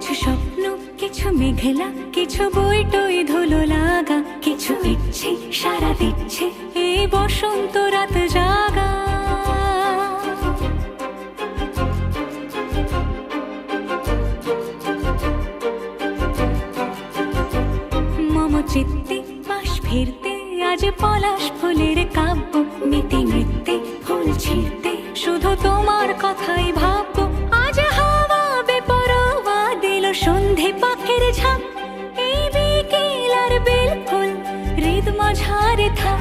কিছু স্বপ্ন, কিছু মেঘলা, কিছু বই টই ধুলো লাগা, কিছু ইচ্ছে সারা দিচ্ছে এই বসন্ত রাত জাগা। মম চিত্তে পাশ ফিরতে আজ পলাশ ফুলের কাব্য, মেতে নৃত্যে ফুল ছিঁড়তে শুধু তোমার কথাই ভাববো। আজ হাওয়া বেপরোয়া দিল সন্ধে পাখির ঝাঁক, এই বিকেল আর বেল ফুল হৃদ মাঝারে থাক।